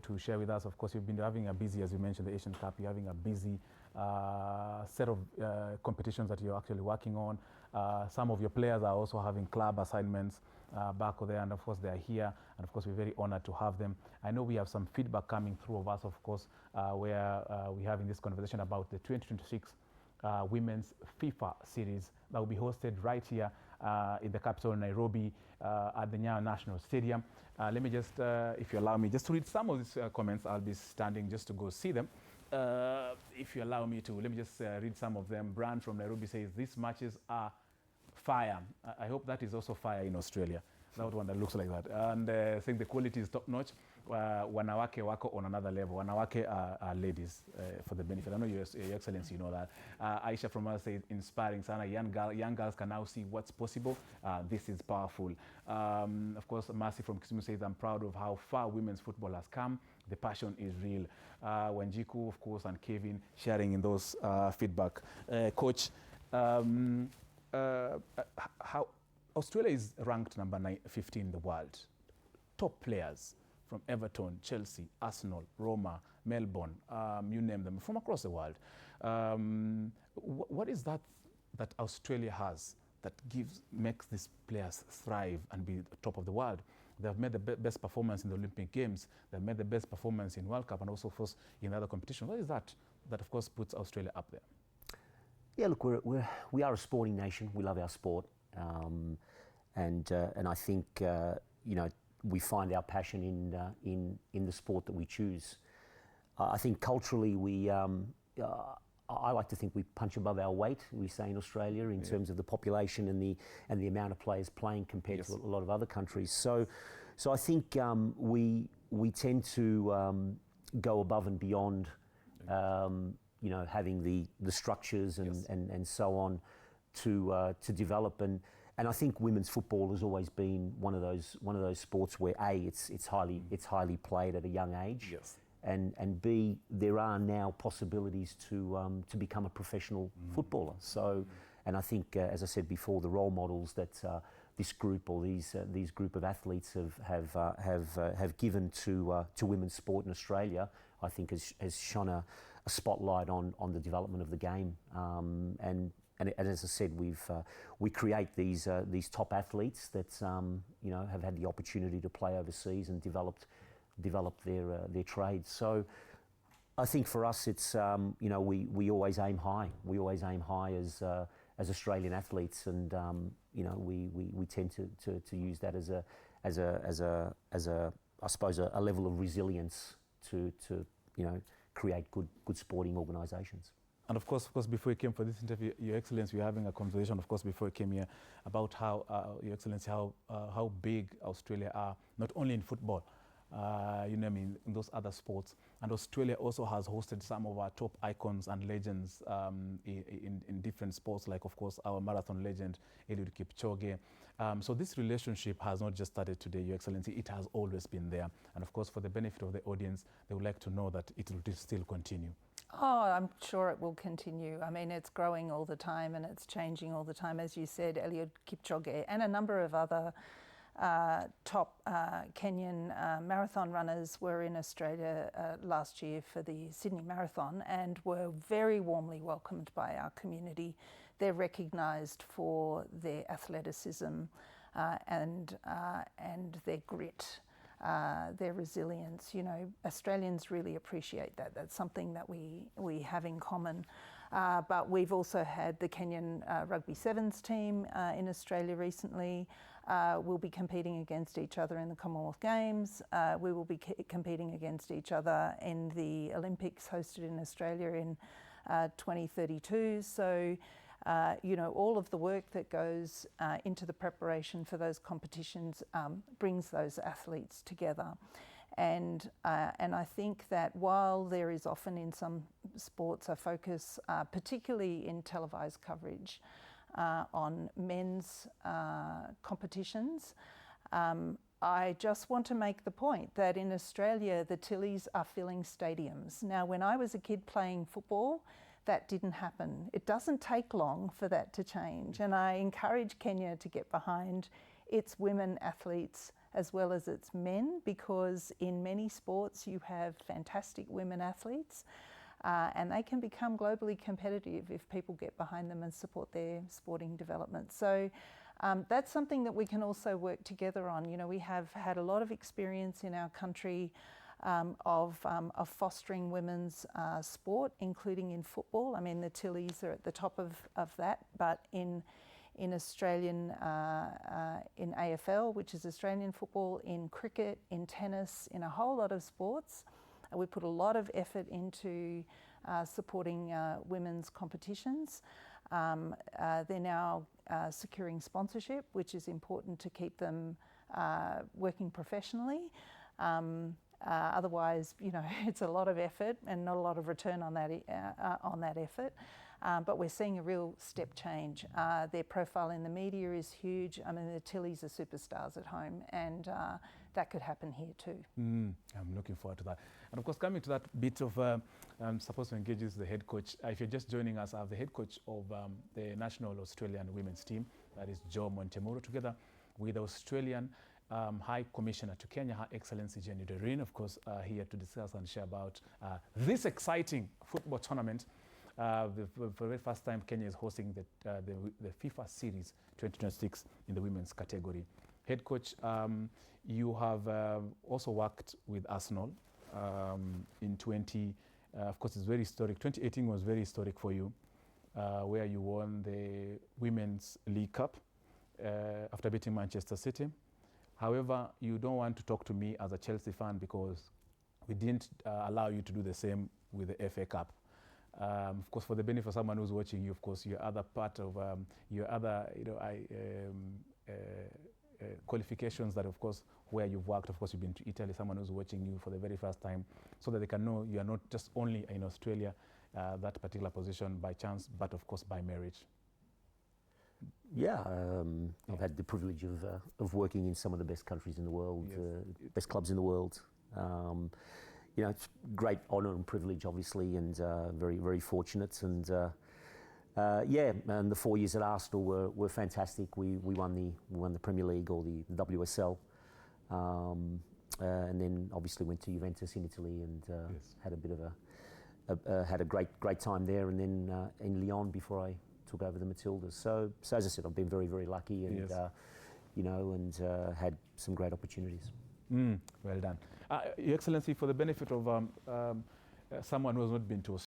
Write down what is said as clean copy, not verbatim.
to share with us. Of course, you've been having a busy, as you mentioned, the Asian Cup. You're having a busy set of competitions that you're actually working on. Some of your players are also having club assignments back there, and of course they are here, and of course we're very honored to have them. I know we have some feedback coming through of us, of course, where we're having this conversation about the 2026 Women's FIFA series that will be hosted right here in the capital, Nairobi, at the Nyayo National Stadium. Let me just, if you allow me, just to read some of these comments. I'll be standing just to go see them. If you allow me to, let me just read some of them. Brand from Nairobi says, these matches are fire. I hope that is also fire in Australia. That one that looks like that. And I think the quality is top notch. Wanawake wako on another level. Wanawake are ladies for the benefit. I know your Excellency, you know that. Aisha from us says, inspiring sana. Young girls can now see what's possible. This is powerful. Of course, Mercy from Kisumu says, I'm proud of how far women's football has come. The passion is real. Wanjiku, of course, and Kevin sharing in those feedback. Coach, how Australia is ranked number 15 in the world. Top players from Everton, Chelsea, Arsenal, Roma, Melbourne, you name them, from across the world. What is that Australia has that makes these players thrive and be the top of the world? They have made the best performance in the Olympic Games. They've made the best performance in World Cup and also, of course, in other competitions. What is that of course, puts Australia up there? Yeah, look, we are a sporting nation. We love our sport. And I think, you know, we find our passion in the sport that we choose. I think culturally I like to think we punch above our weight, we say in Australia, in terms of the population and the amount of players playing compared to a lot of other countries. So I think we tend to go above and beyond, you know, having the structures and so on to develop. And I think women's football has always been one of those sports where it's highly played at a young age. Yes. And B, there are now possibilities to become a professional footballer. So, and I think, as I said before, the role models that this group or these group of athletes have given to women's sport in Australia, I think has shone a spotlight on the development of the game. And as I said, we create these top athletes that you know, have had the opportunity to play overseas and develop their trades. So I think for us, it's you know, we always aim high. We always aim high as Australian athletes, and you know, we tend to use that as a I suppose a level of resilience to you know, create good sporting organisations. And of course, before you came for this interview, Your Excellency, we were having a conversation, of course, before you came here, about how, Your Excellency, how big Australia are, not only in football, you know, I mean, in those other sports. And Australia also has hosted some of our top icons and legends in different sports, like, of course, our marathon legend, Eliud Kipchoge. So this relationship has not just started today, Your Excellency, it has always been there. And of course, for the benefit of the audience, they would like to know that it will still continue. Oh, I'm sure it will continue. I mean, it's growing all the time and it's changing all the time. As you said, Eliud Kipchoge and a number of other top Kenyan marathon runners were in Australia last year for the Sydney Marathon and were very warmly welcomed by our community. They're recognised for their athleticism and their grit. Their resilience. You know, Australians really appreciate that. That's something that we have in common. But we've also had the Kenyan rugby sevens team in Australia recently. We'll be competing against each other in the Commonwealth Games. We will be competing against each other in the Olympics hosted in Australia in 2032. So, you know, all of the work that goes into the preparation for those competitions brings those athletes together. And I think that while there is often in some sports a focus, particularly in televised coverage, on men's competitions, I just want to make the point that in Australia, the Tillies are filling stadiums. Now, when I was a kid playing football, that didn't happen. It doesn't take long for that to change. And I encourage Kenya to get behind its women athletes as well as its men, because in many sports you have fantastic women athletes, and they can become globally competitive if people get behind them and support their sporting development. So that's something that we can also work together on. You know, we have had a lot of experience in our country of fostering women's sport, including in football. I mean, the Tillies are at the top of that, but in Australian, in AFL, which is Australian football, in cricket, in tennis, in a whole lot of sports, we put a lot of effort into supporting women's competitions. They're now securing sponsorship, which is important to keep them working professionally. Otherwise, you know, it's a lot of effort and not a lot of return on that effort. But we're seeing a real step change. Their profile in the media is huge. I mean, the Tillies are superstars at home, and that could happen here too. I'm looking forward to that. And of course, coming to that bit of, I'm supposed to engage with the head coach. If you're just joining us, I'm the head coach of the National Australian Women's Team, that is Joe Montemurro, together with the Australian High Commissioner to Kenya, Her Excellency Jenny Doreen, of course, here to discuss and share about this exciting football tournament. For the very first time, Kenya is hosting the FIFA Series 2026 in the women's category. Head coach, you have also worked with Arsenal in of course, it's very historic. 2018 was very historic for you, where you won the Women's League Cup after beating Manchester City. However, you don't want to talk to me as a Chelsea fan because we didn't allow you to do the same with the FA Cup. Of course, for the benefit of someone who's watching you, of course, your other part of your other, qualifications that, of course, where you've worked, of course, you've been to Italy, someone who's watching you for the very first time, so that they can know you are not just only in Australia, that particular position by chance, but of course by marriage. Yeah, I've had the privilege of working in some of the best countries in the world, Yes. Best clubs in the world. You know, it's great honour and privilege, obviously, and very, very fortunate. And yeah, and the 4 years at Arsenal were fantastic. We won the Premier League, or the WSL, and then obviously went to Juventus in Italy and had a bit of had a great time there, and then in Lyon before I took over the Matildas. So as I said, I've been very, very lucky, and you know, and had some great opportunities. Well done. Your Excellency, for the benefit of someone who has not been to